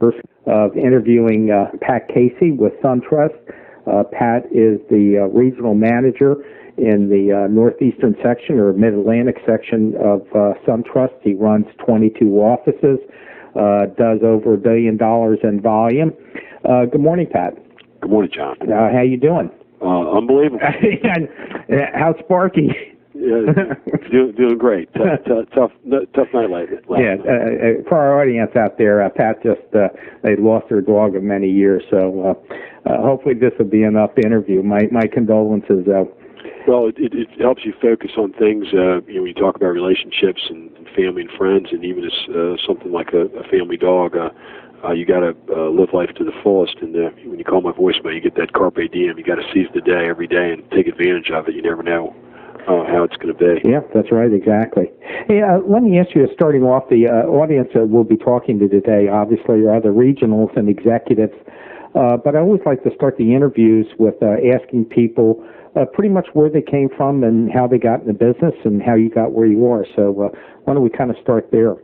of interviewing Pat Casey with SunTrust. Pat is the regional manager in the northeastern section or mid-Atlantic section of SunTrust. He runs 22 offices, does over $1 billion in volume. Good morning, Pat. Good morning, John. How you doing? Unbelievable. How's Sparky? Doing great. Tough night lately. For our audience out there, Pat just they lost their dog of many years, so hopefully this will be enough interview. My condolences. Well, it helps you focus on things. When you talk about relationships and family and friends, and even as something like a family dog. You got to live life to the fullest, and when you call my voicemail, you get that carpe diem. You got to seize the day every day and take advantage of it. You never know how it's going to be. Yeah, that's right, exactly. Hey, let me ask you, starting off, the audience that we'll be talking to today, obviously, are the regionals and executives, but I always like to start the interviews with asking people pretty much where they came from and how they got in the business and how you got where you are. So why don't we kind of start there?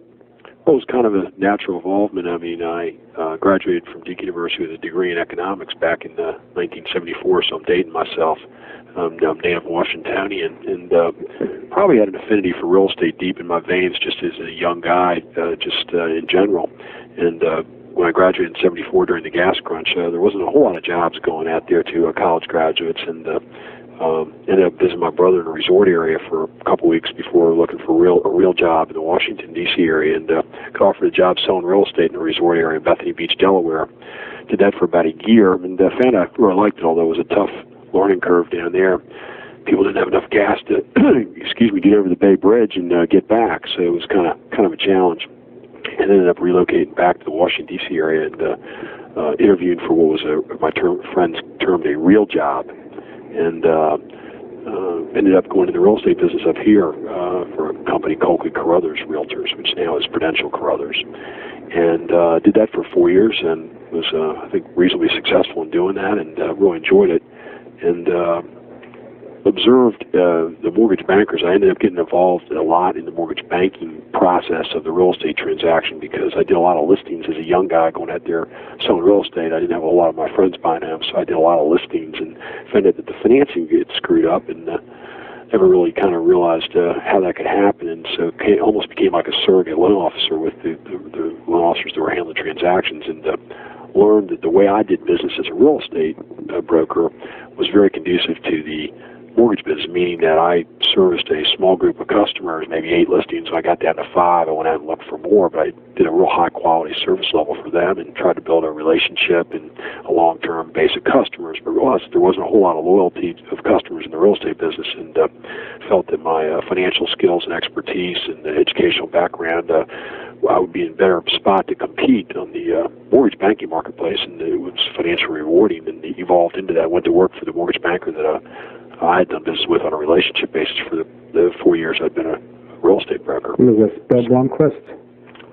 Well, it was kind of a natural involvement. I mean, I graduated from Duke University with a degree in economics back in 1974, so I'm dating myself. I'm native Washingtonian, and probably had an affinity for real estate deep in my veins just as a young guy, in general. And when I graduated in 74 during the gas crunch, there wasn't a whole lot of jobs going out there to college graduates, and ended up visiting my brother in a resort area for a couple weeks before looking for a real job in the Washington, D.C. area, and got offered a job selling real estate in a resort area in Bethany Beach, Delaware. Did that for about a year, and found I really liked it, although it was a tough learning curve down there. People didn't have enough gas to, get over the Bay Bridge and get back, so it was kind of a challenge. And ended up relocating back to the Washington, D.C. area and interviewed for what was my friends termed a real job. And ended up going to the real estate business up here for a company called Carruthers Realtors, which now is Prudential Carruthers. And did that for 4 years and was, I think, reasonably successful in doing that and really enjoyed it. And observed the mortgage bankers. I ended up getting involved a lot in the mortgage banking process of the real estate transaction because I did a lot of listings as a young guy going out there selling real estate. I didn't have a lot of my friends buying them, so I did a lot of listings and found out that the financing gets screwed up and never really kind of realized how that could happen. And so it almost became like a surrogate loan officer with the loan officers that were handling transactions, and learned that the way I did business as a real estate broker was very conducive to the mortgage business, meaning that I serviced a small group of customers, maybe 8 listings. So I got down to 5. I went out and looked for more, but I did a real high-quality service level for them and tried to build a relationship and a long-term base of customers, but realized that there wasn't a whole lot of loyalty of customers in the real estate business, and felt that my financial skills and expertise and the educational background, I would be in a better spot to compete on the mortgage banking marketplace, and it was financially rewarding, and it evolved into that. I went to work for the mortgage banker that I had done business with on a relationship basis for the 4 years I'd been a real estate broker. Was this Bill Blomquist?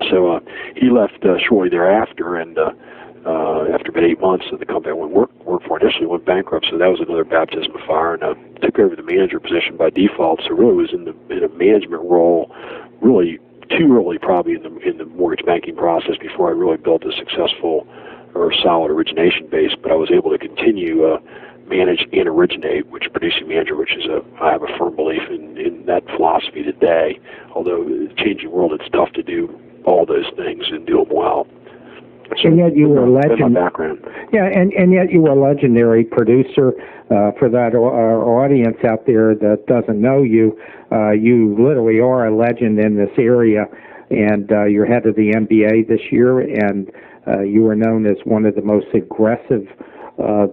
So he left shortly thereafter, and after about 8 months, the company I went work for initially went bankrupt. So that was another baptism of fire, and I took over the manager position by default. So really was in a management role, really too early probably in the mortgage banking process before I really built a successful or solid origination base. But I was able to continue manage and originate, which producing manager, which is I have a firm belief in that philosophy today. Although in the changing world, it's tough to do all those things and do them well. So and yet you were a legend. My background. Yeah, and yet you were a legendary producer. For that audience out there that doesn't know you, you literally are a legend in this area, and you're head of the MBA this year, and you were known as one of the most aggressive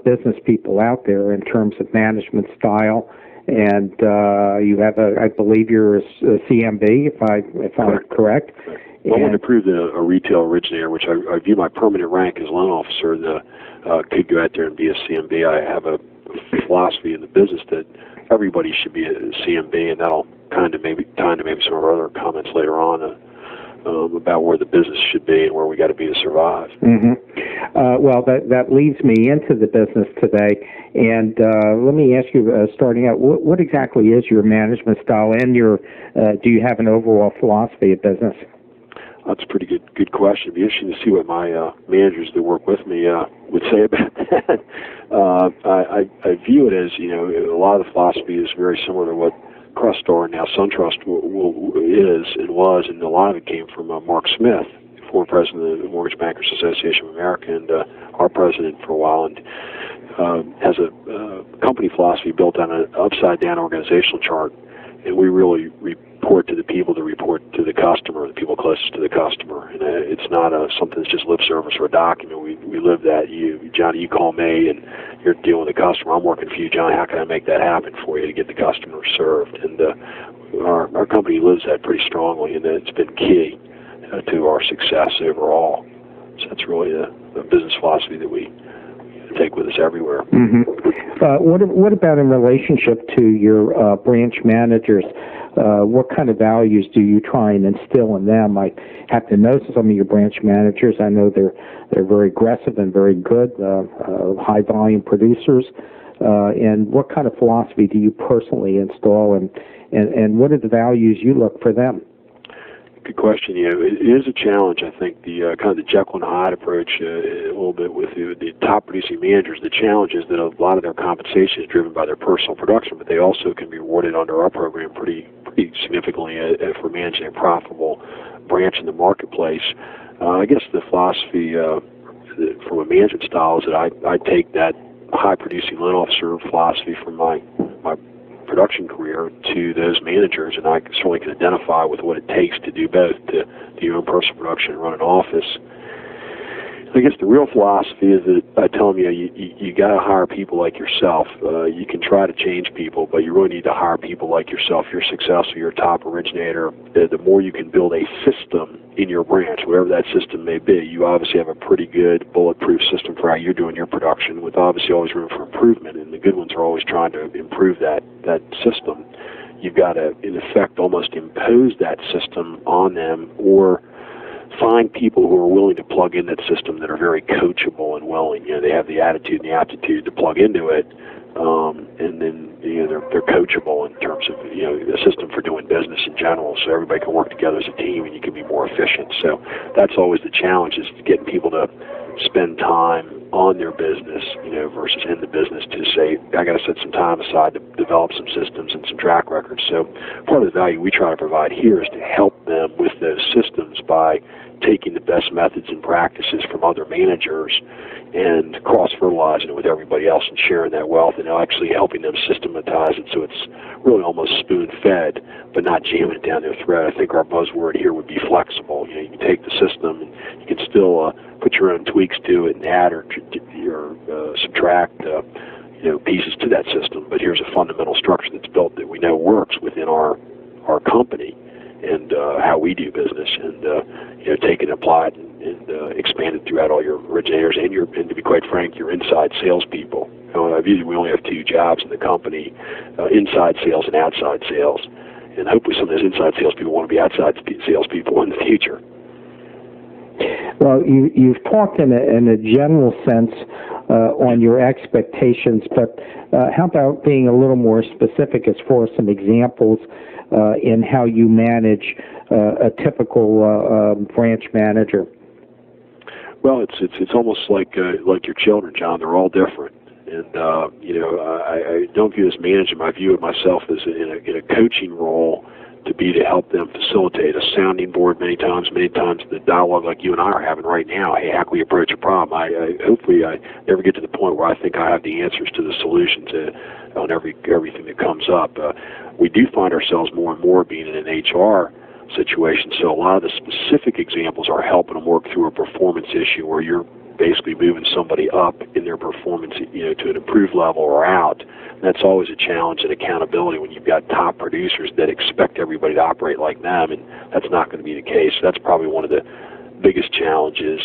business people out there in terms of management style. And you have I believe you're a CMB, if I'm correct. Well, I wanted to prove that a retail originator, which I view my permanent rank as loan officer, could go out there and be a CMB. I have a philosophy in the business that everybody should be a CMB, and that'll kind of maybe some of our other comments later on about where the business should be and where we got to be to survive. Mm-hmm. Well, that leads me into the business today, and let me ask you, starting out, what exactly is your management style, and do you have an overall philosophy of business? That's a pretty good question. It'd be interesting to see what my managers that work with me would say about that. I view it as, a lot of the philosophy is very similar to what Crustar, now SunTrust, is and was, and a lot of it came from Mark Smith, former president of the Mortgage Bankers Association of America, and our president for a while, and has a company philosophy built on an upside-down organizational chart, and we really report to the people that report to the customer, the people closest to the customer, and it's not something that's just lip service or a document. We live that. Johnny, you call me, and you're dealing with the customer. I'm working for you, Johnny. How can I make that happen for you to get the customer served? And our company lives that pretty strongly, and it's been key to our success overall. So that's really a business philosophy that we take with us everywhere. Mm-hmm. What about in relationship to your branch managers? What kind of values do you try and instill in them? I have to know some of your branch managers. I know they're very aggressive and very good, high volume producers. And what kind of philosophy do you personally install, and what are the values you look for them? Good question. It is a challenge. I think the kind of the Jekyll and Hyde approach a little bit with the top producing managers. The challenge is that a lot of their compensation is driven by their personal production, but they also can be rewarded under our program pretty significantly for managing a profitable branch in the marketplace. I guess the philosophy from a management style is that I take that high producing loan officer philosophy from my production career to those managers, and I certainly can identify with what it takes to do both, to do your own personal production and run an office. I guess the real philosophy is that I tell them, you got to hire people like yourself. You can try to change people, but you really need to hire people like yourself. You're successful, you're a top originator. The more you can build a system in your branch, whatever that system may be, you obviously have a pretty good bulletproof system for how you're doing your production, with obviously always room for improvement, and the good ones are always trying to improve that system. You've got to, in effect, almost impose that system on them, or find people who are willing to plug in that system that are very coachable and willing. They have the attitude and the aptitude to plug into it, and then they're coachable in terms of the system for doing business in general. So everybody can work together as a team, and you can be more efficient. So that's always the challenge, is getting people to spend time on their business, versus in the business, to say, I got to set some time aside to develop some systems and some track records. So part of the value we try to provide here is to help them with those systems by taking the best methods and practices from other managers and cross-fertilizing it with everybody else and sharing that wealth, and actually helping them systematize it so it's really almost spoon-fed, but not jamming it down their throat. I think our buzzword here would be flexible. You can take the system and you can still put your own tweaks to it and add or subtract pieces to that system, but here's a fundamental structure that's built that we know works within our company and how we do business, and take it and apply it and expand it throughout all your originators and to be quite frank, your inside salespeople. We only have two jobs in the company, inside sales and outside sales, and hopefully some of those inside salespeople want to be outside salespeople in the future. Well, you've talked in a general sense on your expectations, but how about being a little more specific as far as some examples in how you manage a typical branch manager? Well, it's almost like your children, John. They're all different, and I don't view it as management. I view it myself as in a coaching role, to help them facilitate a sounding board many times the dialogue like you and I are having right now. Hey, how can we approach a problem? Hopefully I never get to the point where I think I have the answers to the solutions on everything that comes up. We do find ourselves more and more being in an HR situation, so a lot of the specific examples are helping them work through a performance issue where you're basically moving somebody up in their performance, to an improved level or out. And that's always a challenge and accountability when you've got top producers that expect everybody to operate like them, and that's not going to be the case. So that's probably one of the biggest challenges.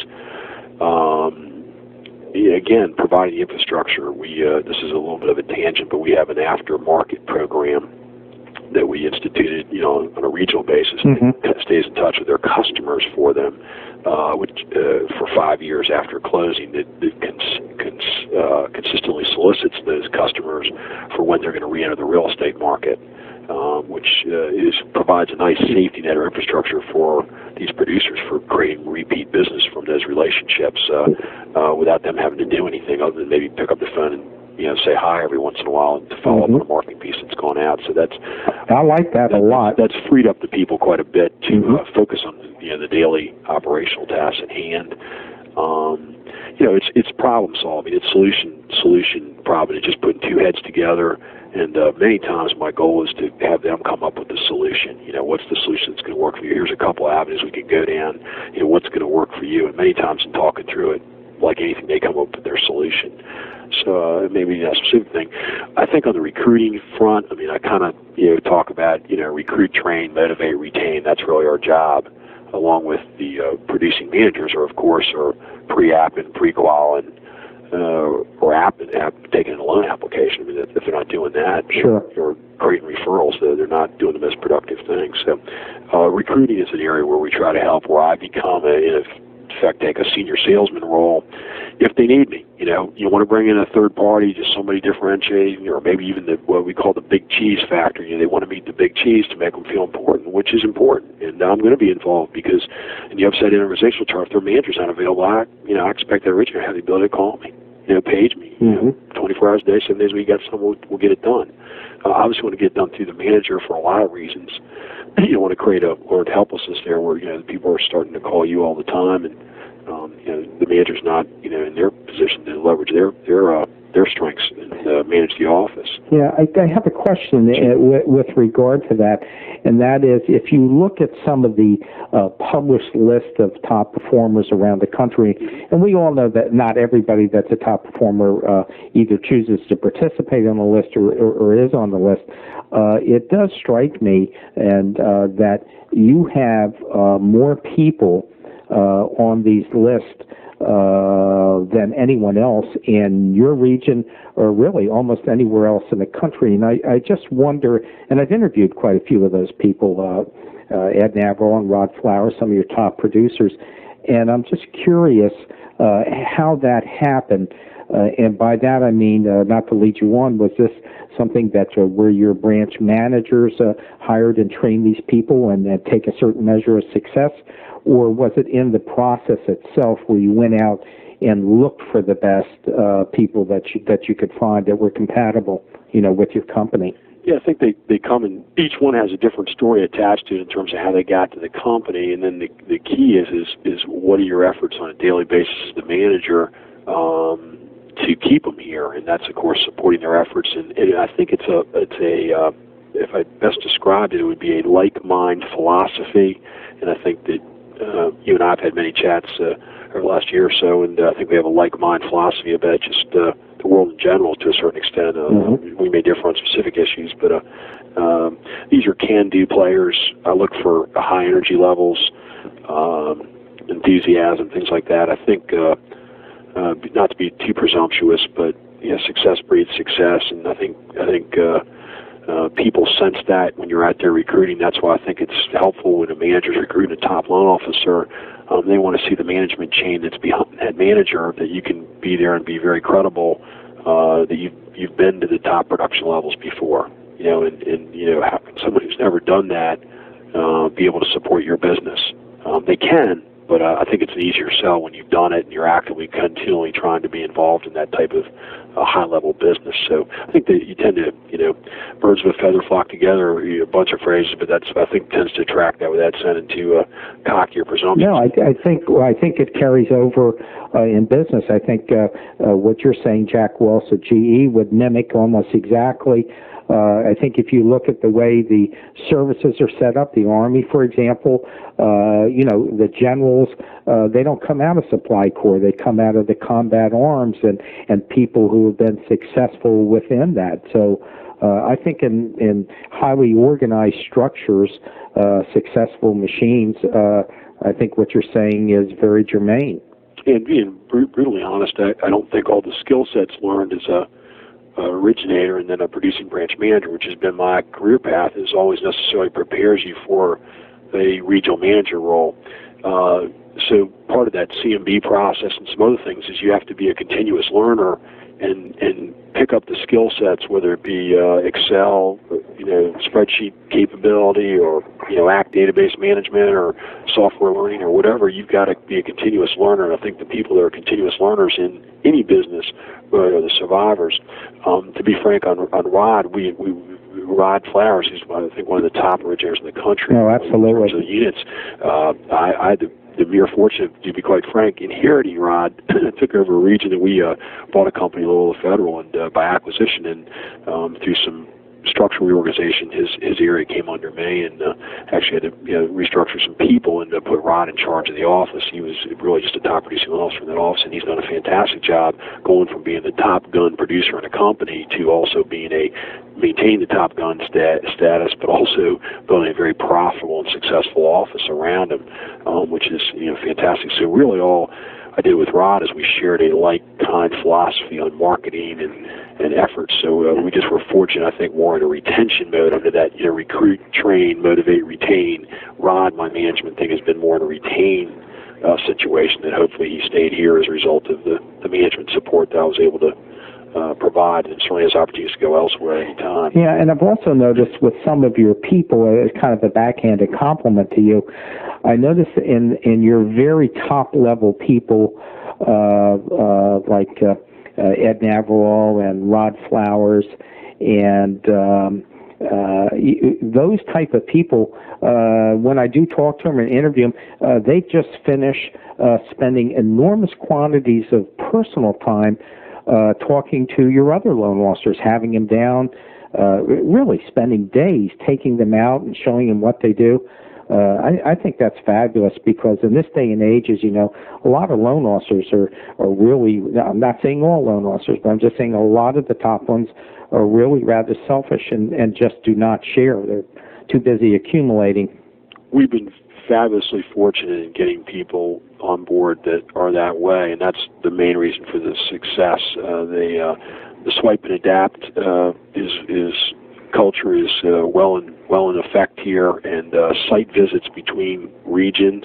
Again, providing the infrastructure. This is a little bit of a tangent, but we have an aftermarket program that we instituted, on a regional basis, and stays in touch with their customers for them, which for 5 years after closing, that consistently solicits those customers for when they're going to re-enter the real estate market. which provides a nice safety net or infrastructure for these producers for creating repeat business from those relationships without them having to do anything other than maybe pick up the phone and say hi every once in a while and to follow up on a marketing piece that's gone out. So I like that a lot. That's freed up the people quite a bit to focus on the daily operational tasks at hand. It's problem solving. It's solution problem. It's just putting two heads together. And many times my goal is to have them come up with the solution. What's the solution that's going to work for you? Here's a couple of avenues we can go down. What's going to work for you? And many times in talking through it, like anything, they come up with their solution. So maybe a specific thing. I think on the recruiting front, I kind of talk about recruit, train, motivate, retain. That's really our job, along with the producing managers, are pre-app and pre-qual and or app taking a loan application. If they're not doing that, or creating referrals, they're not doing the most productive thing. So recruiting is an area where we try to help, where I become in effect, take a senior salesman role if they need me. You want to bring in a third party, just somebody differentiating, or maybe even what we call the big cheese factor. They want to meet the big cheese to make them feel important, which is important. And I'm going to be involved because in the upside organizational chart, if their manager's not available, I expect that originator to have the ability to call me, page me, 24 hours a day, 7 days a week. Got something, we'll get it done. Obviously, want to get it done through the manager for a lot of reasons. You want to create a learned helplessness there, where the people are starting to call you all the time, and the manager's not in their position to leverage their strengths and manage the office. Yeah, I have a question with regard to that, and that is, if you look at some of the published list of top performers around the country, and we all know that not everybody that's a top performer either chooses to participate on the list or is on the list, it does strike me and that you have more people on these lists than anyone else in your region, or really almost anywhere else in the country. And I just wonder, and I've interviewed quite a few of those people, Ed Navarro and Rod Flowers, some of your top producers, and I'm just curious how that happened. And by that I mean, not to lead you on, was this something that where your branch managers hired and trained these people and take a certain measure of success? Or was it in the process itself where you went out and looked for the best people that you could find that were compatible, with your company? Yeah, I think they come and each one has a different story attached to it in terms of how they got to the company. And then the key is what are your efforts on a daily basis as the manager to keep them here? And that's, of course, supporting their efforts. And I think it's a if I best described it, it would be a like-mind philosophy. And I think that you and I have had many chats over the last year or so, and I think we have a like-mind philosophy about just the world in general to a certain extent. We may differ on specific issues, but these are can-do players. I look for high energy levels, enthusiasm, things like that. I think, not to be too presumptuous, but success breeds success, and I think people sense that when you're out there recruiting. That's why I think it's helpful when a manager's recruiting a top loan officer. They want to see the management chain that's behind that manager, that you can be there and be very credible, that you've been to the top production levels before, and how can someone who's never done that be able to support your business? They can, but I think it's an easier sell when you've done it and you're actively, continually trying to be involved in that type of high-level business. So I think that you tend to, birds of a feather flock together, a bunch of phrases, but that's, I think, tends to attract that without sounding too cocky or presumptuous. No, I think it carries over in business. I think what you're saying, Jack Wells at GE, would mimic almost exactly. I think if you look at the way the services are set up, the Army, for example, the generals, they don't come out of Supply Corps. They come out of the combat arms and people who have been successful within that. So I think in highly organized structures, successful machines, I think what you're saying is very germane. And being brutally honest, I don't think all the skill sets learned as a originator and then a producing branch manager, which has been my career path, is always necessarily prepares you for a regional manager role. So part of that CMB process and some other things is you have to be a continuous learner and pick up the skill sets, whether it be Excel, spreadsheet capability, or ACT database management, or software learning, or whatever. You've got to be a continuous learner, and I think the people that are continuous learners in any business are the survivors. To be frank, on Rod, Rod Flowers, who's I think one of the top originators in the country. Oh, absolutely. In terms of units, I had the mere fortune, to be quite frank, inheriting Rod. Took over a region that we bought a company, Loyola Federal, and by acquisition and through some structural reorganization, his area came under me, and actually had to restructure some people and put Rod in charge of the office. He was really just a top producing officer in that office, and he's done a fantastic job going from being the top gun producer in a company to also maintaining the top gun status, but also building a very profitable and successful office around him, which is fantastic. So really all I did with Rod is we shared a like-kind philosophy on marketing and efforts. So we just were fortunate, I think, more in a retention mode under that, recruit, train, motivate, retain. Rod, my management thing, has been more in a retain situation, that hopefully he stayed here as a result of the management support that I was able to provide, and certainly has opportunities to go elsewhere at any time. Yeah, and I've also noticed with some of your people, as kind of a backhanded compliment to you, I noticed in your very top level people, like Ed Navarro and Rod Flowers, and those type of people, when I do talk to them and interview them, they just finish spending enormous quantities of personal time talking to your other loan officers, having them down, really spending days taking them out and showing them what they do. I think that's fabulous, because in this day and age, as you know, a lot of loan officers are really, I'm not saying all loan officers, but I'm just saying a lot of the top ones are really rather selfish and just do not share. They're too busy accumulating. We've been fabulously fortunate in getting people on board that are that way, and that's the main reason for the success. The swipe and adapt culture is well in effect here, and site visits between regions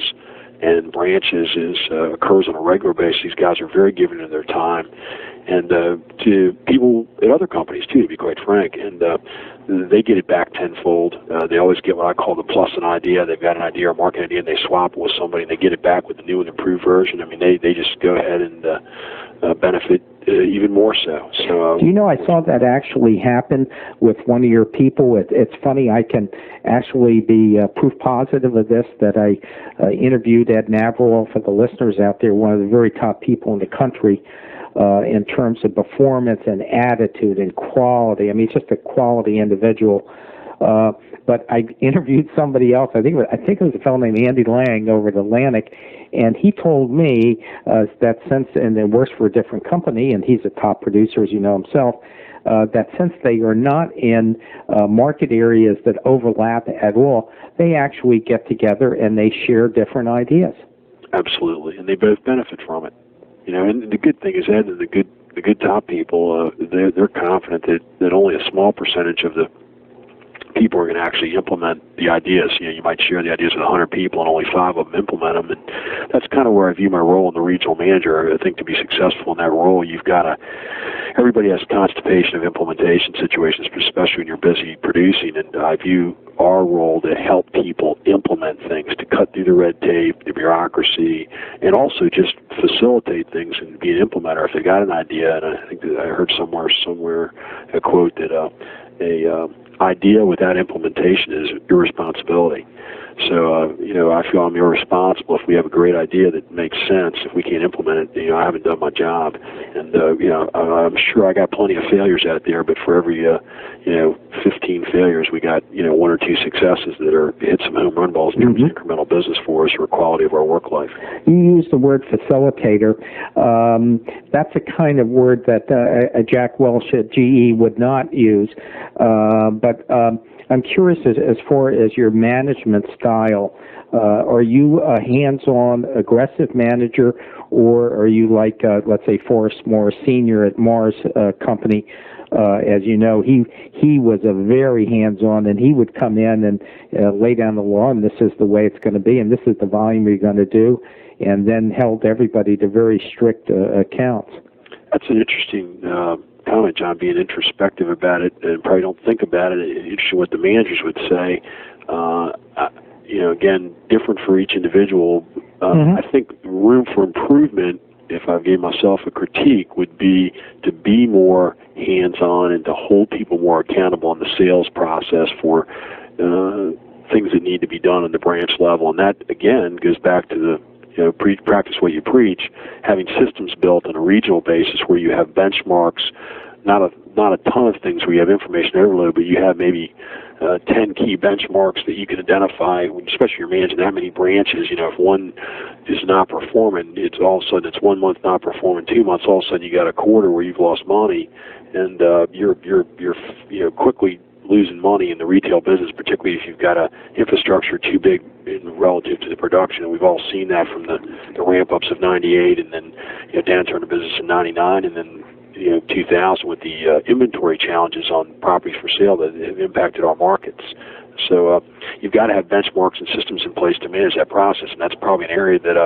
and branches occurs on a regular basis. These guys are very given in their time, and to people at other companies too, to be quite frank, and they get it back tenfold. They always get what I call the plus an idea. They've got an idea or market idea, and they swap it with somebody, and they get it back with the new and improved version. I mean, they just go ahead and benefit even more so. So, I saw that actually happen with one of your people. It's funny, I can actually be proof positive of this, that I interviewed Ed Navarro, for the listeners out there, one of the very top people in the country, in terms of performance and attitude and quality. I mean, he's just a quality individual. But I interviewed somebody else. I think it was a fellow named Andy Lang over at Atlantic, and he told me that since, and it works for a different company, and he's a top producer, as you know himself, that since they are not in market areas that overlap at all, they actually get together and they share different ideas. Absolutely, and they both benefit from it. And the good thing is, Ed, the good top people, they're confident that only a small percentage of the people are going to actually implement the ideas. You might share the ideas with 100 people and only 5 of them implement them, and that's kind of where I view my role in the regional manager. I think to be successful in that role, everybody has constipation of implementation situations, especially when you're busy producing, and I view our role to help people implement things, to cut through the red tape, the bureaucracy, and also just facilitate things and be an implementer. If they got an idea, and I think that I heard somewhere a quote that a idea without implementation is irresponsibility. So, I feel I'm irresponsible if we have a great idea that makes sense. If we can't implement it, I haven't done my job. And, I'm sure I got plenty of failures out there, but for every, 15 failures, we got, 1 or 2 successes that are hit some home run balls in terms of incremental business for us or quality of our work life. You use the word facilitator. That's a kind of word that Jack Welch at GE would not use. But I'm curious as far as your management style. Are you a hands-on, aggressive manager, or are you like, let's say, Forrest Moore Sr. at Mars Company? As you know, he was a very hands-on, and he would come in and lay down the law, and this is the way it's going to be, and this is the volume you're going to do, and then held everybody to very strict accounts. That's an interesting comment, John, being introspective about it and probably don't think about it. Interesting what the managers would say. Again, different for each individual. I think room for improvement, if I gave myself a critique, would be to be more hands-on and to hold people more accountable in the sales process for things that need to be done on the branch level. And that, again, goes back to the practice what you preach, having systems built on a regional basis where you have benchmarks, not a ton of things where you have information overload, but you have maybe 10 key benchmarks that you can identify, especially if you're managing that many branches. If one is not performing, it's all of a sudden it's 1 month not performing, 2 months, all of a sudden you got a quarter where you've lost money, and you're quickly losing money in the retail business, particularly if you've got a infrastructure too big relative to the production. And we've all seen that from the ramp-ups of 98 and then downturn of business in 99 and then 2000 with the inventory challenges on properties for sale that have impacted our markets. So you've got to have benchmarks and systems in place to manage that process, and that's probably an area that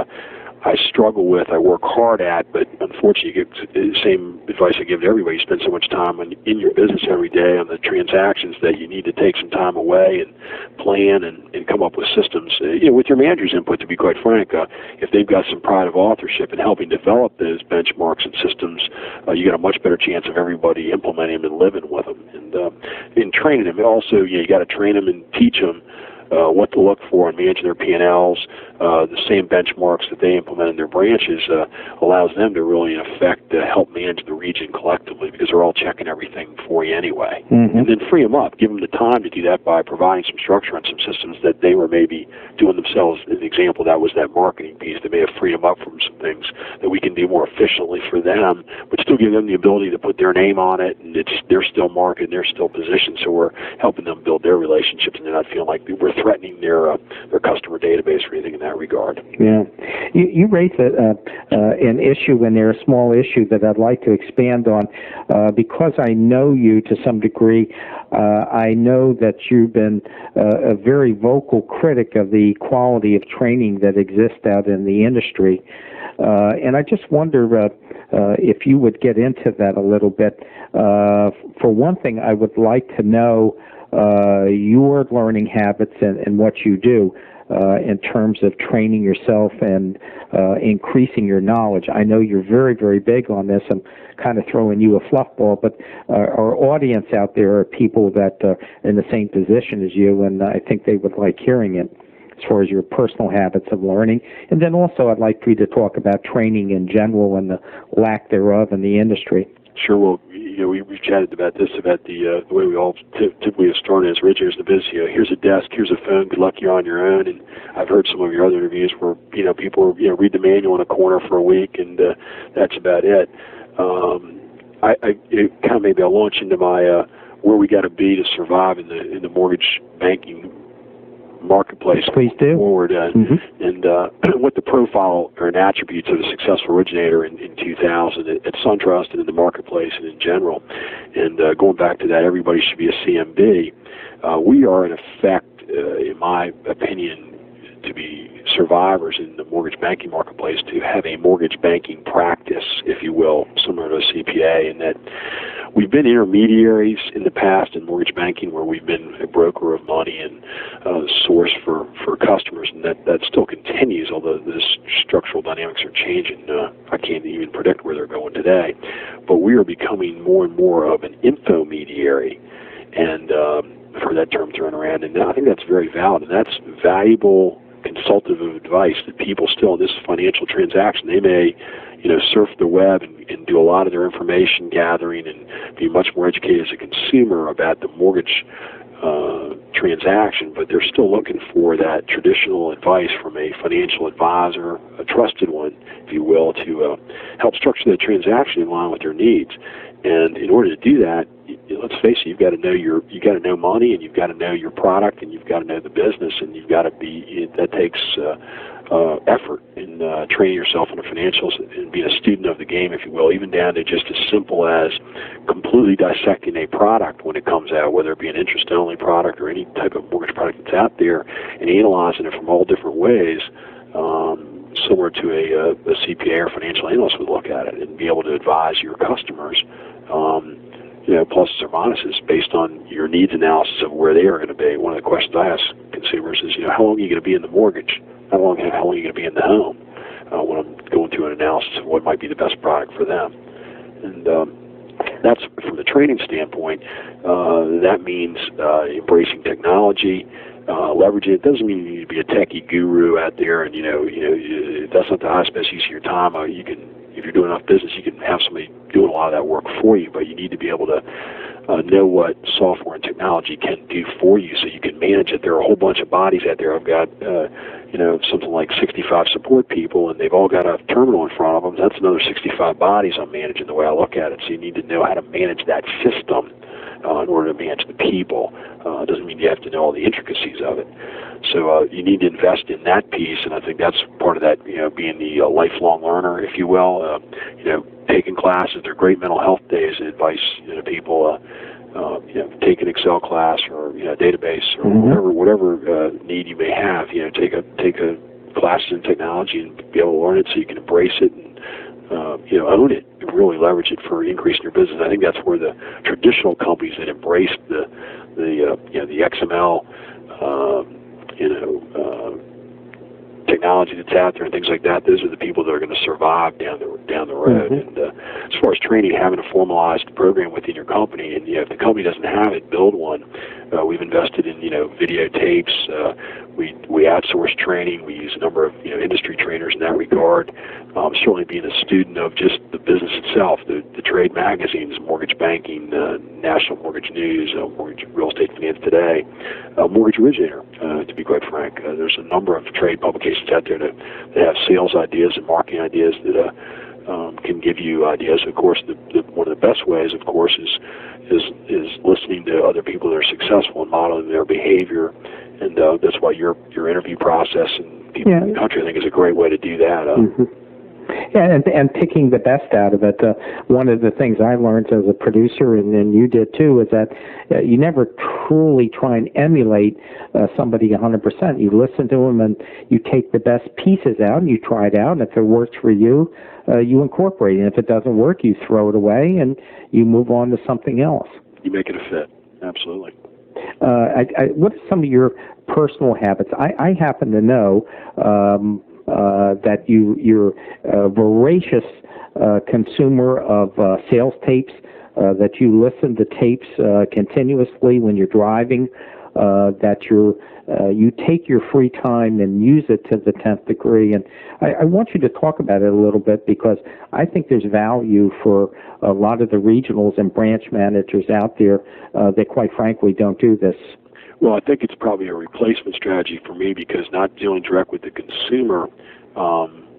I struggle with, I work hard at, but unfortunately you get the same advice I give to everybody. You spend so much time in your business every day on the transactions that you need to take some time away and plan and come up with systems. With your manager's input, to be quite frank, if they've got some pride of authorship in helping develop those benchmarks and systems, you got a much better chance of everybody implementing them and living with them. And in training them, also, you got to train them and teach them what to look for and managing their P&Ls. The same benchmarks that they implement in their branches allows them to really, in effect, help manage the region collectively because they're all checking everything for you anyway. And then free them up. Give them the time to do that by providing some structure on some systems that they were maybe doing themselves. An example, that was that marketing piece. They may have freed them up from some things that we can do more efficiently for them, but still give them the ability to put their name on it, and they're still marketed, they're still positioned, so we're helping them build their relationships, and they're not feeling like we're threatening their customer database or anything in that regard. Yeah. You raised an issue in there, a small issue that I'd like to expand on. Because I know you to some degree, I know that you've been a very vocal critic of the quality of training that exists out in the industry. And I just wonder if you would get into that a little bit. For one thing, I would like to know your learning habits and what you do in terms of training yourself and increasing your knowledge. I know you're very, very big on this. I'm kind of throwing you a fluff ball, but our audience out there are people that are in the same position as you, and I think they would like hearing it as far as your personal habits of learning. And then also I'd like for you to talk about training in general and the lack thereof in the industry. Sure. Well, we've chatted about this, about the way we all typically have started as originators in the business. Here's a desk, here's a phone, good luck, you're on your own. And I've heard some of your other interviews where, people, read the manual in a corner for a week, and that's about it. I'll launch into my where we got to be to survive in the mortgage banking marketplace. Please do. Forward, and what the profile or an attributes of a successful originator in 2000 at SunTrust and in the marketplace and in general. And going back to that, everybody should be a CMB. We are, in effect, in my opinion, to be survivors in the mortgage banking marketplace, to have a mortgage banking practice, if you will, similar to a CPA, and that we've been intermediaries in the past in mortgage banking where we've been a broker of money and source for customers, and that still continues, although the structural dynamics are changing. I can't even predict where they're going today. But we are becoming more and more of an infomediary, and for that term thrown around, and I think that's very valid, and that's valuable consultative advice that people still in this financial transaction, they may surf the web and do a lot of their information gathering and be much more educated as a consumer about the mortgage transaction, but they're still looking for that traditional advice from a financial advisor, a trusted one, if you will, to help structure the transaction in line with their needs. And in order to do that, let's face it, you got to know money, and you've got to know your product, and you've got to know the business, and you've got to that takes effort in training yourself in the financials and being a student of the game, if you will, even down to just as simple as completely dissecting a product when it comes out, whether it be an interest-only product or any type of mortgage product that's out there, and analyzing it from all different ways. similar to a CPA or financial analyst would look at it and be able to advise your customers, pluses or minuses based on your needs analysis of where they are going to be. One of the questions I ask consumers is, how long are you going to be in the mortgage? How long are you going to be in the home? When I'm going through an analysis of what might be the best product for them. And that's from the training standpoint. That means embracing technology, leveraging it. Doesn't mean you need to be a techie guru out there, and that's not the highest best use of your time. You can, if you're doing enough business, you can have somebody doing a lot of that work for you. But you need to be able to know what software and technology can do for you, so you can manage it. There are a whole bunch of bodies out there. I've got something like 65 support people, and they've all got a terminal in front of them. That's another 65 bodies I'm managing the way I look at it. So you need to know how to manage that system in order to manage the people. It doesn't mean you have to know all the intricacies of it. So you need to invest in that piece, and I think that's part of that, being the lifelong learner, if you will. Taking classes. They're great mental health days. Advice to people, take an Excel class or database or whatever need you may have. Take a class in technology and be able to learn it so you can embrace it and own it and really leverage it for increasing your business. I think that's where the traditional companies that embraced the XML technology that's out there and things like that, those are the people that are going to survive down the road. And as far as training, having a formalized program within your company, and if the company doesn't have it, build one. We've invested in videotapes. We outsource training. We use a number of industry trainers in that regard. Certainly being a student of just the business itself, the trade magazines, Mortgage Banking, National Mortgage News, Mortgage Real Estate Finance Today, Mortgage Originator, to be quite frank. There's a number of trade publications out there that have sales ideas and marketing ideas that can give you ideas. Of course, one of the best ways, of course, is listening to other people that are successful and modeling their behavior, and that's why your interview process and people in the country, I think, is a great way to do that. Yeah, and picking the best out of it. One of the things I learned as a producer, and then you did too, is that you never truly try and emulate somebody 100%. You listen to them and you take the best pieces out and you try it out, and if it works for you, you incorporate it. And if it doesn't work, you throw it away and you move on to something else. You make it a fit. Absolutely. What are some of your personal habits? I happen to know that you're a voracious consumer of sales tapes, that you listen to tapes continuously when you're driving, that you take your free time and use it to the 10th degree. And I want you to talk about it a little bit, because I think there's value for a lot of the regionals and branch managers out there that, quite frankly, don't do this. Well, I think it's probably a replacement strategy for me, because not dealing direct with the consumer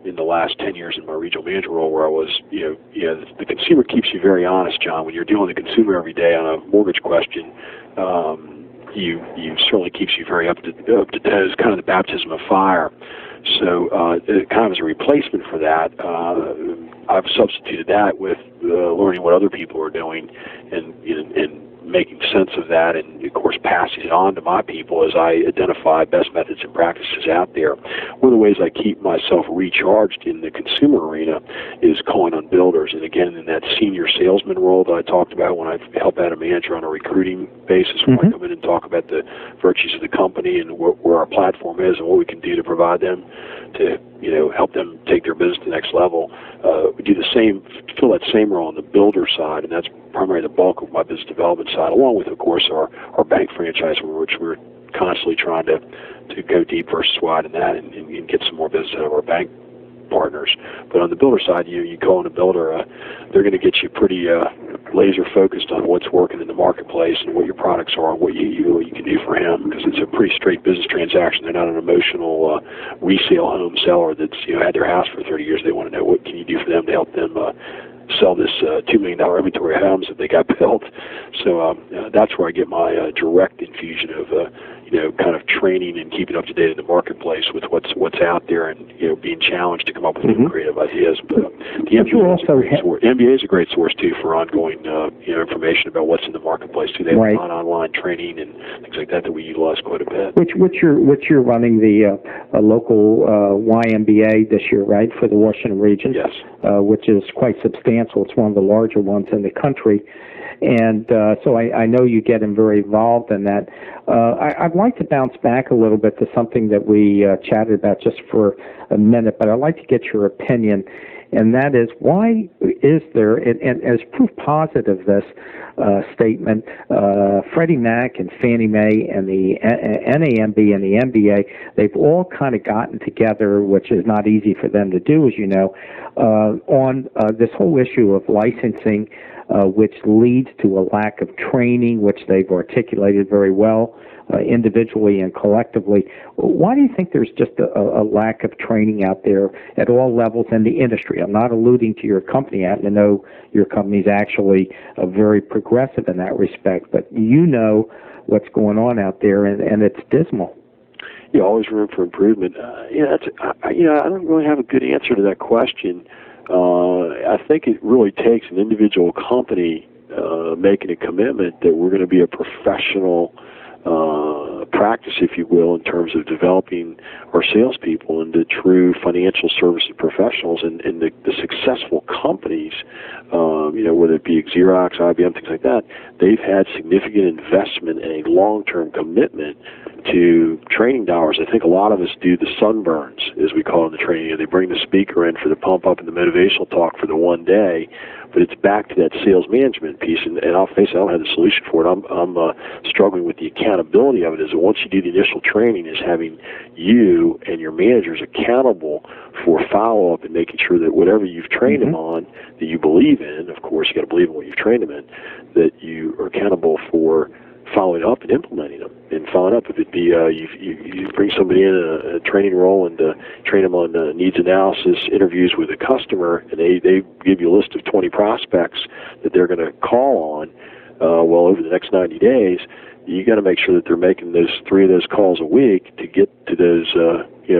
in the last 10 years in my regional manager role, where I was, the consumer keeps you very honest, John. When you're dealing with the consumer every day on a mortgage question, you certainly keeps you very up to date. It's kind of the baptism of fire. So kind of as a replacement for that, I've substituted that with learning what other people are doing and making sense of that, and of course passing it on to my people as I identify best methods and practices out there. One of the ways I keep myself recharged in the consumer arena is calling on builders. And again, in that senior salesman role that I talked about, when I help out a manager on a recruiting basis, when I come in and talk about the virtues of the company and where our platform is and what we can do to provide them to help them take their business to the next level. We do the same, fill that same role on the builder side, and that's primarily the bulk of my business development side, along with, of course, our bank franchise, which we're constantly trying to go deep versus wide in that and get some more business out of our bank partners. But on the builder side, you call in a builder, they're going to get you pretty laser focused on what's working in the marketplace and what your products are and what you can do for him, because it's a pretty straight business transaction. They're not an emotional resale home seller that's had their house for 30 years. They want to know what can you do for them to help them sell this $2 million inventory of homes that they got built. So that's where I get my direct infusion of kind of training and keeping up to date in the marketplace with what's out there, and being challenged to come up with new creative ideas. But the MBA is a great source too for ongoing information about what's in the marketplace too. They have online training and things like that we utilize quite a bit. Which you're running the local YMBA this year, right, for the Washington region? Yes. Which is quite substantial. It's one of the larger ones in the country. And so I know you get very involved in that. I'd like to bounce back a little bit to something that we chatted about just for a minute, but I'd like to get your opinion, and that is, why is there, and as proof positive of this statement, Freddie Mac and Fannie Mae and the NAMB and the MBA, they've all kind of gotten together, which is not easy for them to do, as you know, on this whole issue of licensing, which leads to a lack of training, which they've articulated very well, individually and collectively. Why do you think there's just a lack of training out there at all levels in the industry? I'm not alluding to your company. I happen to know your company is actually very progressive in that respect, but you know what's going on out there, and it's dismal. Yeah, always room for improvement. I don't really have a good answer to that question. I think it really takes an individual company making a commitment that we're going to be a professional practice, if you will, in terms of developing our salespeople into true financial services professionals, and the successful companies, whether it be Xerox, IBM, things like that, they've had significant investment and a long-term commitment to training dollars. I think a lot of us do the sunburns, as we call it in the training. They bring the speaker in for the pump up and the motivational talk for the one day, but it's back to that sales management piece. And I'll face it, I don't have the solution for it. I'm struggling with the accountability of it. Is that once you do the initial training, is having you and your managers accountable for follow-up and making sure that whatever you've trained them on, that you believe in, of course, you got to believe in what you've trained them in, that you are accountable for following up and implementing them. And following up, if it be you bring somebody in a training role and train them on needs analysis, interviews with a customer, and they give you a list of 20 prospects that they're going to call on, over the next 90 days, you got to make sure that they're making those 3 of those calls a week to get to those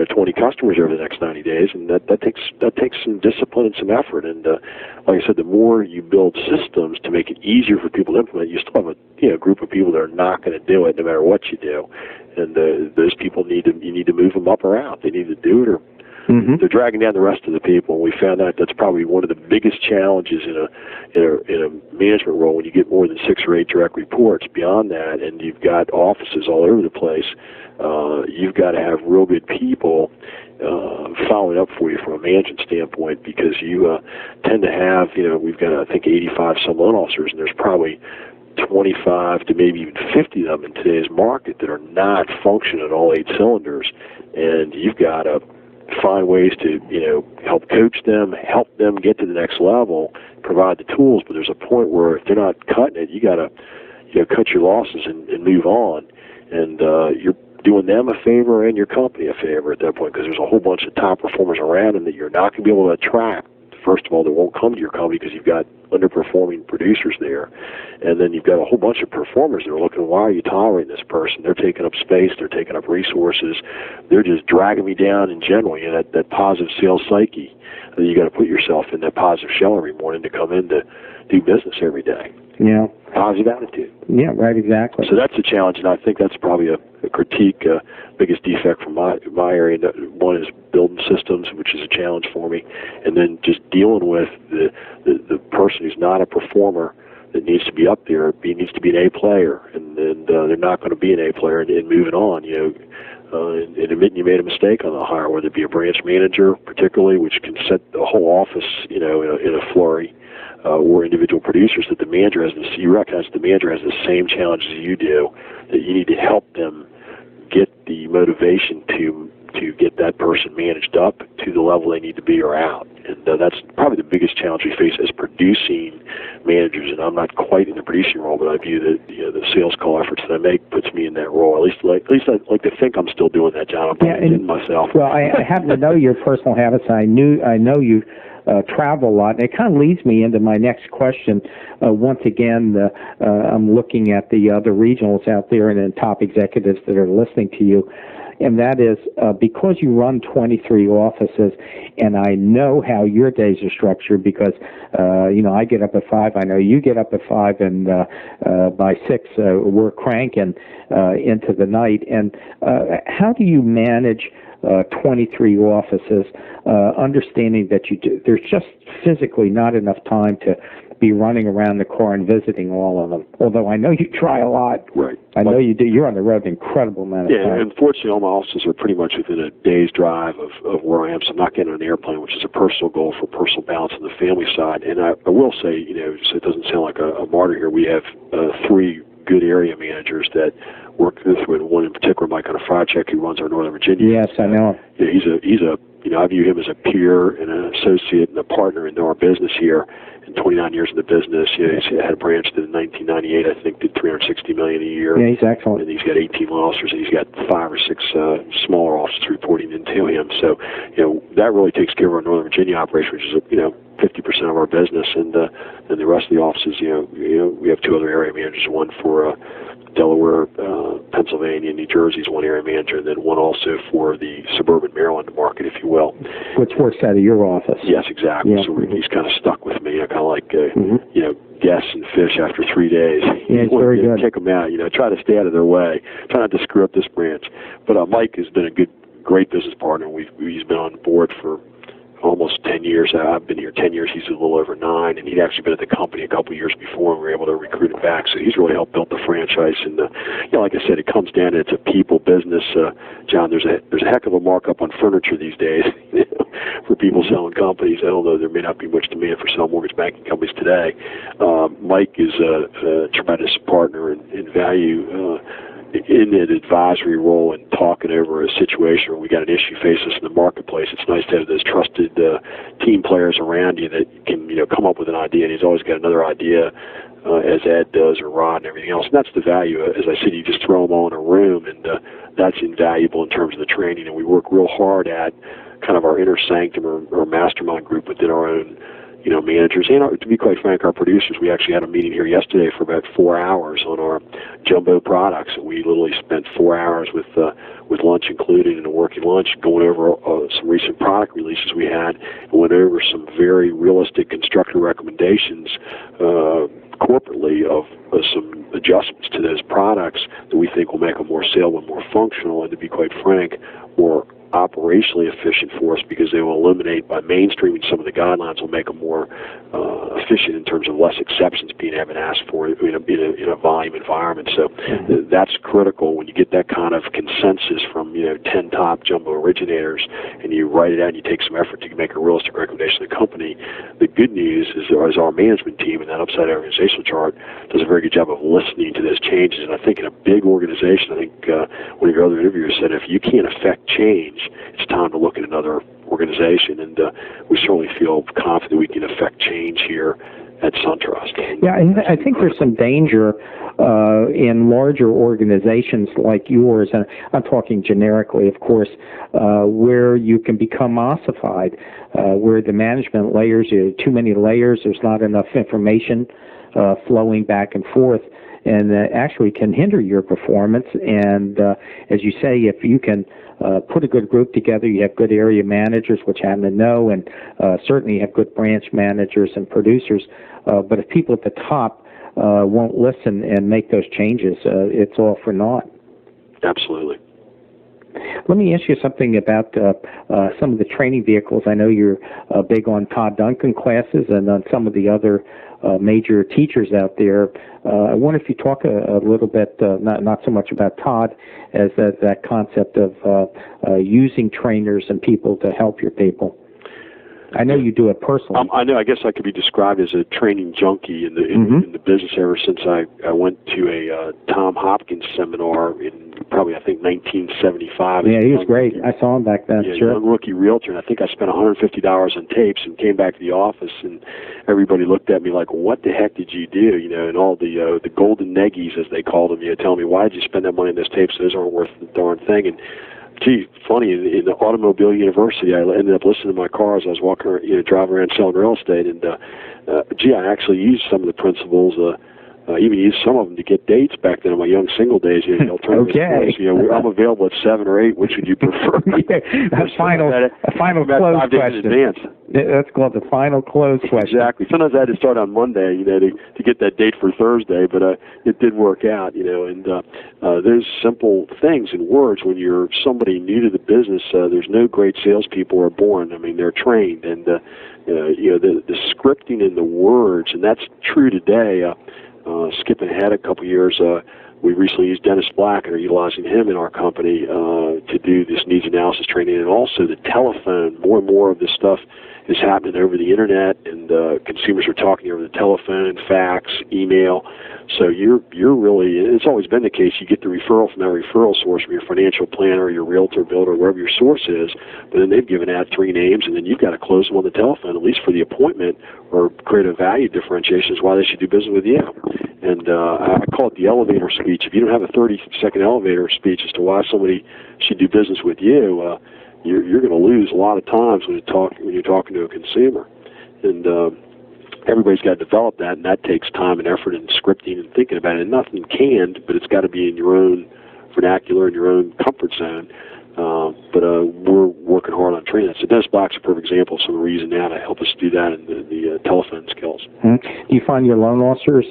20 customers over the next 90 days, and that takes some discipline and some effort. And like I said, the more you build systems to make it easier for people to implement, you still have a group of people that are not going to do it no matter what you do, and those people you need to move them up or out. They need to do it, or they're dragging down the rest of the people. And we found out that's probably one of the biggest challenges in a management role, when you get more than 6 or 8 direct reports. Beyond that, and you've got offices all over the place, you've got to have real good people following up for you from a management standpoint, because you tend to have, we've got, I think, 85 some loan officers, and there's probably 25 to maybe even 50 of them in today's market that are not functioning at all 8 cylinders, and you've got to find ways to, help coach them, help them get to the next level, provide the tools. But there's a point where if they're not cutting it, you got to, cut your losses and move on. And you're doing them a favor and your company a favor at that point, because there's a whole bunch of top performers around them that you're not going to be able to attract. First of all, they won't come to your company because you've got underperforming producers there. And then you've got a whole bunch of performers that are looking, why are you tolerating this person? They're taking up space. They're taking up resources. They're just dragging me down in general. That positive sales psyche. And you got to put yourself in that positive shell every morning to come in to do business every day. Yeah. Positive attitude. Yeah, right, exactly. So that's a challenge, and I think that's probably a critique, biggest defect from my area. One is building systems, which is a challenge for me, and then just dealing with the person who's not a performer that needs to be up there. He needs to be an A player, and they're not going to be an A player, and moving on, and admitting you made a mistake on the hire, whether it be a branch manager, particularly, which can set the whole office, in a flurry. Or individual producers, that the manager has you recognize the manager has the same challenges you do, that you need to help them get the motivation to get that person managed up to the level they need to be or out. And that's probably the biggest challenge we face as producing managers. And I'm not quite in the producing role, but I view that the sales call efforts that I make puts me in that role. At least I like to think I'm still doing that job. I'm doing myself. Well, I happen to know your personal habits. I know you travel a lot, and it kind of leads me into my next question. Once again, I'm looking at the other regionals out there and then top executives that are listening to you. And that is because you run 23 offices, and I know how your days are structured because, I get up at 5. I know you get up at 5, and by 6, we're cranking into the night. And how do you manage 23 offices, understanding that there's just physically not enough time to be running around the car and visiting all of them? Although I know you try a lot. Right. I know you do. You're on the road an incredible amount of time. Yeah, unfortunately, all my offices are pretty much within a day's drive of where I am, so I'm not getting on an airplane, which is a personal goal for personal balance on the family side. And I will say, so it doesn't sound like a martyr here, we have 3 good area managers that work with one in particular, Mike on a project who runs our Northern Virginia. Yes, I know. Yeah, he's a I view him as a peer and an associate and a partner in our business here. In 29 years in the business, he's had a branch that in 1998 I think did $360 million a year. Yeah, he's excellent. And he's got 18 loan officers, and he's got 5 or 6 smaller officers reporting into him. So, that really takes care of our Northern Virginia operation, which is 50% of our business, and the rest of the offices, we have 2 other area managers, one for Delaware, Pennsylvania, New Jersey is one area manager, and then one also for the suburban Maryland market, if you will. Which works out of your office. Yes, exactly. Yeah. So he's kind of stuck with me. I kind of like, guests and fish after 3 days. Yeah, it's very good. Kick them out. Try to stay out of their way. Try not to screw up this branch. But Mike has been a great business partner. He's been on board for almost 10 years. I've been here 10 years. He's a little over 9, and he'd actually been at the company a couple of years before, and we were able to recruit him back. So he's really helped build the franchise. And like I said, it comes down to it's a people business. John, there's a heck of a markup on furniture these days for people selling companies. I don't know, there may not be much demand for selling mortgage banking companies today. Mike is a tremendous partner in value. In an advisory role and talking over a situation where we got an issue facing us in the marketplace, it's nice to have those trusted team players around you that can come up with an idea, and he's always got another idea, as Ed does or Rod and everything else. And that's the value. As I said, you just throw them all in a room, and that's invaluable in terms of the training. And we work real hard at kind of our inner sanctum or mastermind group within our own managers, and to be quite frank, our producers. We actually had a meeting here yesterday for about 4 hours on our jumbo products. We literally spent 4 hours with lunch included and a working lunch going over some recent product releases we had, and went over some very realistic constructive recommendations corporately of some adjustments to those products that we think will make them more saleable and more functional, and to be quite frank, more operationally efficient for us, because they will eliminate, by mainstreaming some of the guidelines, will make them more efficient in terms of less exceptions being asked for in a volume environment. So that's critical when you get that kind of consensus from 10 top jumbo originators, and you write it out and you take some effort to make a realistic recommendation to the company. The good news is our management team in that upside organizational chart does a very good job of listening to those changes. And I think in a big organization, I think one of your other interviewers said, if you can't affect change, it's time to look at another organization, and we certainly feel confident we can affect change here at SunTrust. Yeah, and I think there's some danger in larger organizations like yours, and I'm talking generically, of course, where you can become ossified, where the management layers, too many layers, there's not enough information flowing back and forth, and actually can hinder your performance. And as you say, if you can put a good group together, you have good area managers, which happen to know, and certainly you have good branch managers and producers. But if people at the top won't listen and make those changes, it's all for naught. Absolutely. Let me ask you something about some of the training vehicles. I know you're big on Todd Duncan classes and on some of the other major teachers out there. I wonder if you talk a little bit, not so much about Todd, as that concept of using trainers and people to help your people. I know you do it personally. I know. I guess I could be described as a training junkie in the business ever since I went to a Tom Hopkins seminar in probably, I think, 1975. Yeah, he was great. I saw him back then. Yeah, sure. Young rookie realtor, and I think I spent $150 on tapes and came back to the office, and everybody looked at me like, "What the heck did you do?" And all the golden neggies, as they called them, telling me, "Why did you spend that money on those tapes? Those aren't worth the darn thing." And Gee, funny, in the Automobile University, I ended up listening to my car as I was walking around, driving around selling real estate, and I actually used some of the principles, even used some of them to get dates back then in my young single days. The alternative Okay. choice, I'm available at 7 or 8. Which would you prefer? A final close question. That's called the final close question. Exactly. Sometimes I had to start on Monday, to get that date for Thursday, but it did work out, and there's simple things in words. When you're somebody new to the business, there's no great salespeople are born. I mean, they're trained, and the scripting in the words, and that's true today. Skipping ahead a couple years, we recently used Dennis Black and are utilizing him in our company to do this needs analysis training, and also the telephone. More and more of this stuff is happening over the internet, and consumers are talking over the telephone, fax, email. So you're really, it's always been the case, you get the referral from that referral source from your financial planner, your realtor, builder, wherever your source is, but then they've given out 3 names, and then you've got to close them on the telephone, at least for the appointment, or create a value differentiation as why they should do business with you. And I call it the elevator speech. If you don't have a 30-second elevator speech as to why somebody should do business with you, you're going to lose a lot of times when you're talking to a consumer. And everybody's got to develop that, and that takes time and effort and scripting and thinking about it. And nothing canned, but it's got to be in your own vernacular, in your own comfort zone. But we're working hard on training that. So Dennis Black's a perfect example of some reason now to help us do that in the telephone skills. Mm-hmm. Do you find your loan officers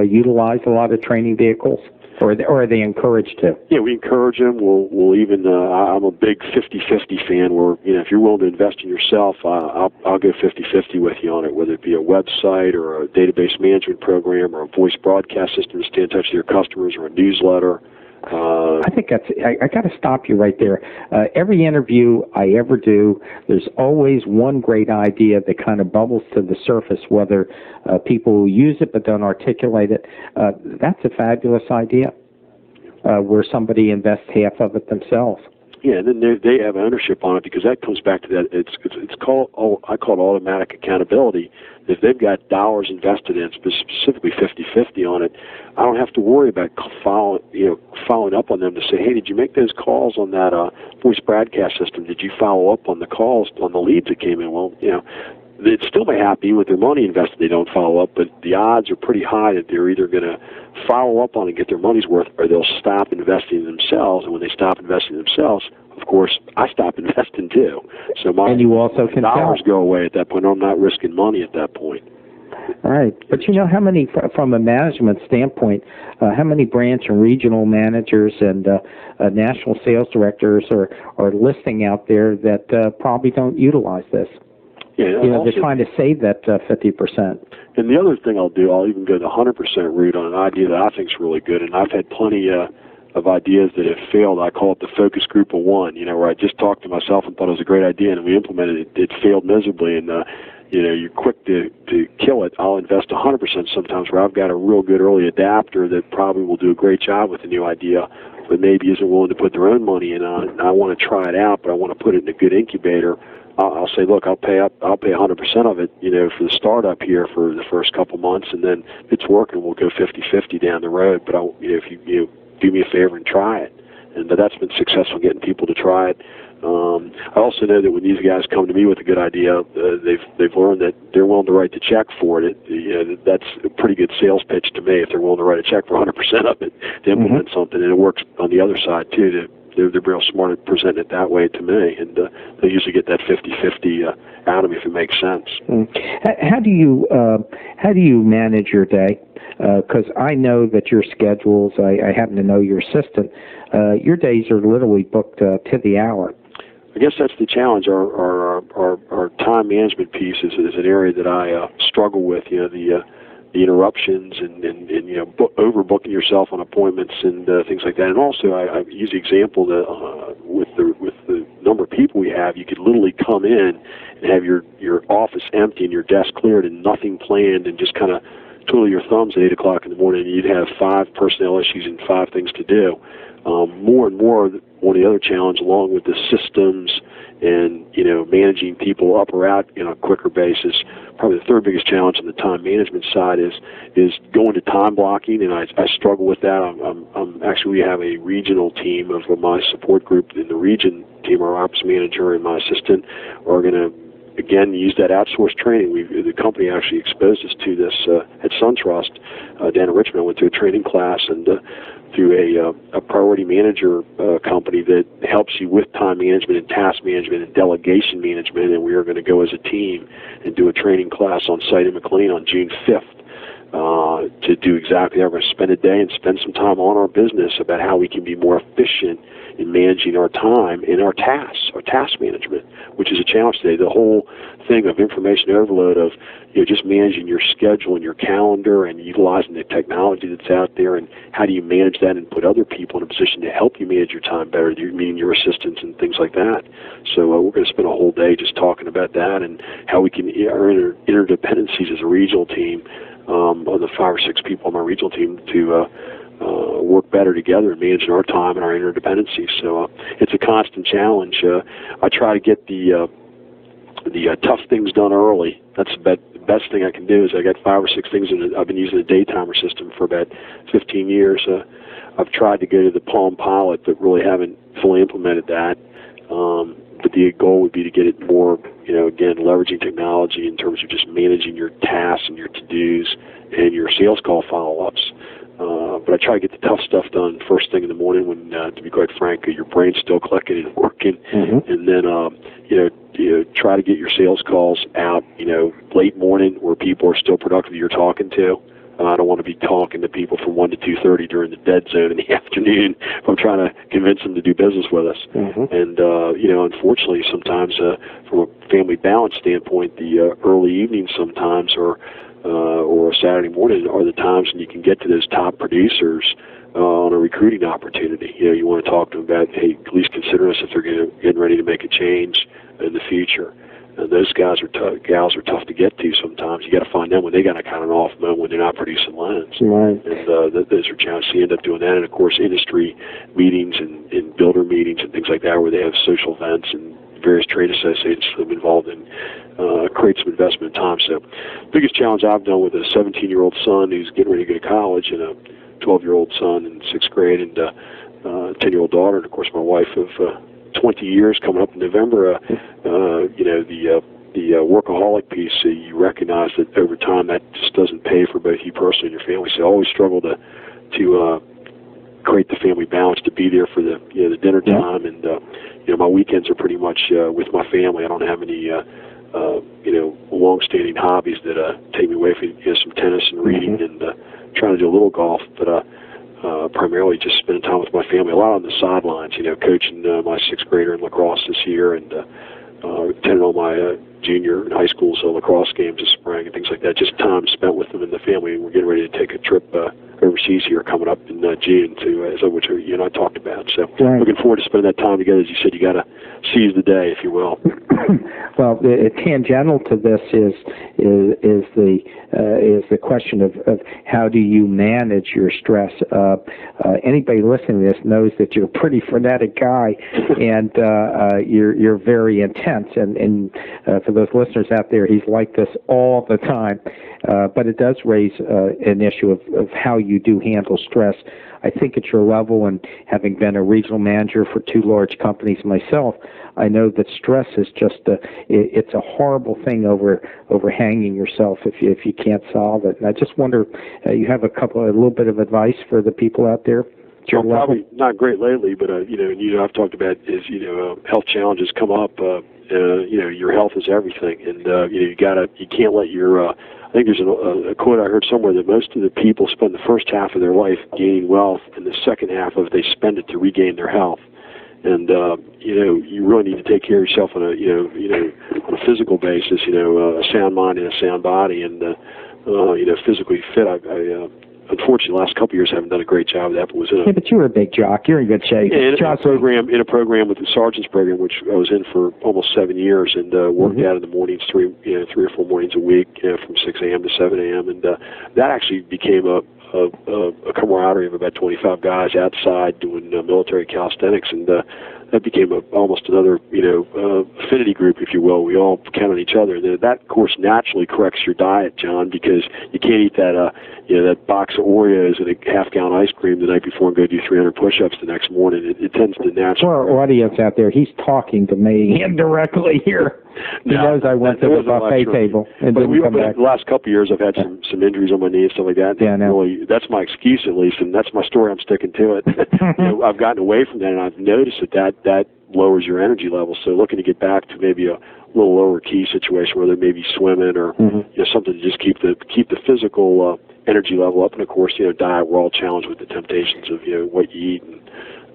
utilize a lot of training vehicles? Or are they encouraged to? Yeah, we encourage them. We'll even. I'm a big 50-50 fan. Where if you're willing to invest in yourself, I'll go 50-50 with you on it. Whether it be a website or a database management program or a voice broadcast system to stay in touch with your customers, or a newsletter. I think that's. I got to stop you right there. Every interview I ever do, there's always one great idea that kind of bubbles to the surface. Whether people use it but don't articulate it, that's a fabulous idea. Where somebody invests half of it themselves. Yeah, and then they have ownership on it, because that comes back to that. It's called, I call it automatic accountability. If they've got dollars invested in, specifically 50-50 on it, I don't have to worry about following up on them to say, hey, did you make those calls on that voice broadcast system? Did you follow up on the calls, on the leads that came in? Well, they still may happen with their money invested. They don't follow up, but the odds are pretty high that they're either going to follow up on it and get their money's worth, or they'll stop investing in themselves. And when they stop investing in themselves, of course, I stop investing too. So my dollars go away at that point. I'm not risking money at that point. All right. But how many, from a management standpoint, how many branch and regional managers and national sales directors are listing out there that probably don't utilize this? Yeah, they're trying to save that 50%. And the other thing I'll do, I'll even go the 100% route on an idea that I think is really good. And I've had plenty of ideas that have failed. I call it the focus group of one, where I just talked to myself and thought it was a great idea, and we implemented it. It failed miserably, and you're quick to kill it. I'll invest 100% sometimes, where I've got a real good early adapter that probably will do a great job with the new idea, but maybe isn't willing to put their own money in on it. And I want to try it out, but I want to put it in a good incubator. I'll say, look, I'll pay 100% of it, for the startup here for the first couple months, and then if it's working, we'll go 50-50 down the road. But if you do me a favor and try it, and that's been successful getting people to try it. I also know that when these guys come to me with a good idea, they've learned that they're willing to write the check for it. That's a pretty good sales pitch to me if they're willing to write a check for 100% of it to implement something, and it works on the other side too. They're real smart at presenting it that way to me, and they usually get that 50-50 out of me if it makes sense. How do you manage your day? Because I know that your schedules. I happen to know your assistant. Your days are literally booked to the hour. I guess that's the challenge. Our time management piece is an area that I struggle with. The interruptions and overbooking yourself on appointments and things like that. And also, I use the example that with the number of people we have, you could literally come in and have your office empty and your desk cleared and nothing planned, and just kind of twiddle your thumbs at 8 o'clock in the morning, and you'd have 5 personnel issues and 5 things to do. More and more, one of the other challenges, along with the systems and managing people up or out on a quicker basis. Probably the third biggest challenge on the time management side is going to time blocking, and I struggle with that. I'm actually, we have a regional team of my support group in the region team. Our ops manager and my assistant are going to again use that outsourced training. The company actually exposed us to this at SunTrust. Down in Richmond, I went to a training class and through a priority manager company that helps you with time management and task management and delegation management, and we are going to go as a team and do a training class on site in McLean on June 5th to do exactly that. We're going to spend a day and spend some time on our business about how we can be more efficient in managing our time and our task management, which is a challenge today. The whole thing of information overload of just managing your schedule and your calendar and utilizing the technology that's out there, and how do you manage that and put other people in a position to help you manage your time better, meaning your assistants and things like that. So we're going to spend a whole day just talking about that and how we can our interdependencies as a regional team, on the 5 or 6 people on my regional team to work better together and manage our time and our interdependencies. So it's a constant challenge. I try to get the tough things done early. That's the best thing I can do. Is I got 5 or 6 things, I've been using the Daytimer system for about 15 years. I've tried to go to the Palm Pilot, but really haven't fully implemented that. But the goal would be to get it more, again, leveraging technology in terms of just managing your tasks and your to-dos and your sales call follow-ups. But I try to get the tough stuff done first thing in the morning when, to be quite frank, your brain's still clicking and working. Mm-hmm. And then, try to get your sales calls out, late morning where people are still productive you're talking to. I don't want to be talking to people from 1 to 2:30 during the dead zone in the afternoon if I'm trying to convince them to do business with us. Mm-hmm. And, unfortunately, sometimes from a family balance standpoint, the early evenings sometimes or a Saturday morning are the times when you can get to those top producers on a recruiting opportunity. You want to talk to them about, hey, at least consider us if they're getting ready to make a change in the future. And those gals are tough to get to sometimes. You got to find them when they got a kind of an off moment when they're not producing loans. Right. And those are challenges. So you end up doing that. And, of course, industry meetings and builder meetings and things like that where they have social events and various trade associates that have been involved in create some investment time. So biggest challenge I've done with a 17-year-old son who's getting ready to go to college and a 12-year-old son in 6th grade and a 10-year-old daughter, and, of course, my wife of 20 years coming up in November, the workaholic piece, you recognize that over time that just doesn't pay for both you personally and your family. So I always struggle to create the family balance, to be there for the dinner time, and my weekends are pretty much with my family. I don't have any long-standing hobbies that take me away from some tennis and reading and trying to do a little golf, but primarily just spending time with my family. A lot on the sidelines, coaching my 6th grader in lacrosse this year and attending all my junior and high school lacrosse games this spring and things like that. Just time spent with them and the family. We're getting ready to take a trip overseas here coming up in June, which you and I talked about. So looking forward to spending that time together. As you said, you got to seize the day, if you will. Well, tangential to this is the question of how do you manage your stress. Anybody listening to this knows that you're a pretty frenetic guy, and you're very intense. And for those listeners out there, he's like this all the time. But it does raise an issue of how you do handle stress. I think at your level, and having been a regional manager for 2 large companies myself, I know that stress is just it's a horrible thing overhanging yourself if you can't solve it. And I just wonder, you have a little bit of advice for the people out there? Well, probably not great lately, but I've talked about is health challenges come up. Your health is everything, and you can't let your I think there's a quote I heard somewhere that most of the people spend the first half of their life gaining wealth, and the second half of it they spend it to regain their health. And you really need to take care of yourself on a physical basis. A sound mind and a sound body, and physically fit. Unfortunately, the last couple of years I haven't done a great job of that, but you were a big jock. You're in good shape. In a program with the Sergeant's program, which I was in for almost 7 years, and worked out in the mornings, 3 or 4 mornings a week, from 6 a.m. to 7 a.m. And that actually became a a camaraderie of about 25 guys outside doing military calisthenics, and that became almost another, affinity group, if you will. We all count on each other. That, of course, naturally corrects your diet, John, because you can't eat that, that box of Oreos and a half-gallon ice cream the night before and go do 300 push-ups the next morning. It tends to naturally. For our audience out there, he's talking to me indirectly here. He knows I went to the buffet table and didn't come back. The last couple of years, I've had some injuries on my knee and stuff like that. Yeah, no. Really, that's my excuse, at least, and that's my story. I'm sticking to it. I've gotten away from that, and I've noticed that lowers your energy level. So looking to get back to maybe a little lower key situation where they may be swimming or something to just keep the physical energy level up. And of course, diet. We're all challenged with the temptations of what you eat and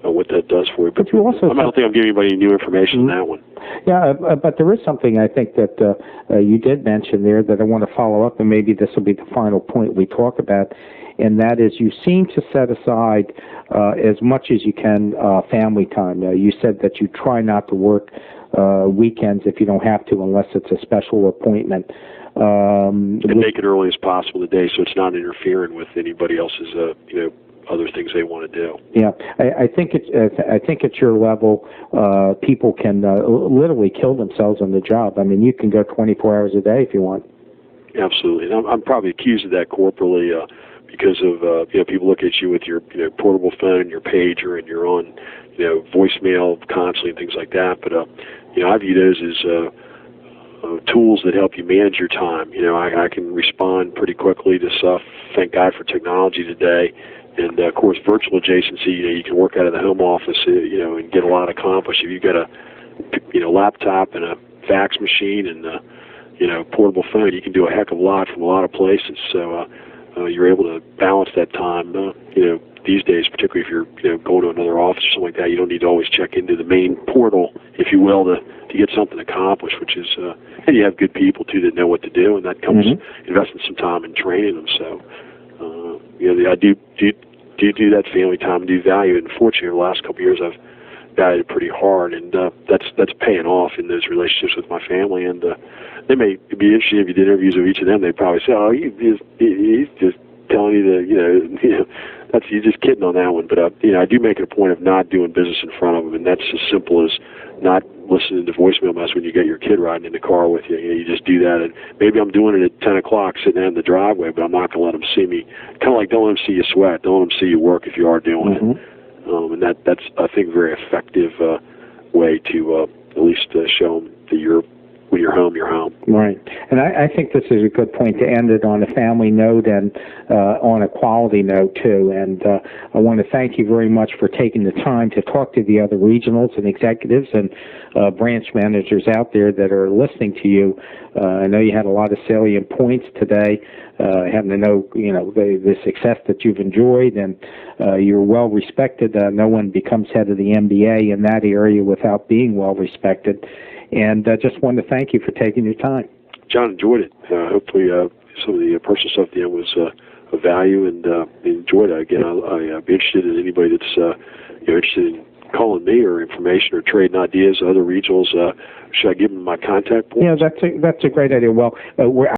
what that does for you. But you also I don't think I'm giving anybody any new information on that one. Yeah, but there is something I think that you did mention there that I want to follow up, and maybe this will be the final point we talk about, and that is you seem to set aside as much as you can family time. You said that you try not to work weekends if you don't have to, unless it's a special appointment. And make it early as possible today, so it's not interfering with anybody else's, other things they want to do. Yeah, I think at your level, people can literally kill themselves on the job. I mean, you can go 24 hours a day if you want. Absolutely, and I'm probably accused of that corporally because of people look at you with your portable phone, your pager, and you're on voicemail constantly and things like that. But I view those as tools that help you manage your time. I can respond pretty quickly to stuff. Thank God for technology today. And, of course, virtual adjacency, you can work out of the home office, and get a lot accomplished. If you've got a laptop and a fax machine and, portable phone, you can do a heck of a lot from a lot of places. So you're able to balance that time, these days, particularly if you're going to another office or something like that. You don't need to always check into the main portal, if you will, to get something accomplished, which is, and you have good people, too, that know what to do, and that comes investing some time in training them. So, I do that family time and do value it. Unfortunately, the last couple of years, I've valued it pretty hard, and that's paying off in those relationships with my family. And they may be interested if you did interviews with each of them. They'd probably say, "Oh, he's just telling you that that's you're just kidding on that one." But I do make it a point of not doing business in front of them, and that's as simple as not listening to voicemail mess when you get your kid riding in the car with you. You just do that, and maybe I'm doing it at 10 o'clock sitting there in the driveway, but I'm not going to let them see me. Kind of like don't let them see you sweat. Don't let them see you work if you are doing it. And that's, I think, a very effective way to at least show them that when you're home, you're home. Right. And I think this is a good point to end it on a family note and on a quality note, too. And I want to thank you very much for taking the time to talk to the other regionals and executives and branch managers out there that are listening to you. I know you had a lot of salient points today, having to know, the success that you've enjoyed, and you're well respected. No one becomes head of the MBA in that area without being well respected. And just wanted to thank you for taking your time. John, enjoyed it. Hopefully some of the personal stuff at the end was of value, and enjoyed it. Again, I'd be interested in anybody that's interested in calling me or information or trading ideas, other regionals. Should I give them my contact points? Yeah, that's a great idea. Well, we're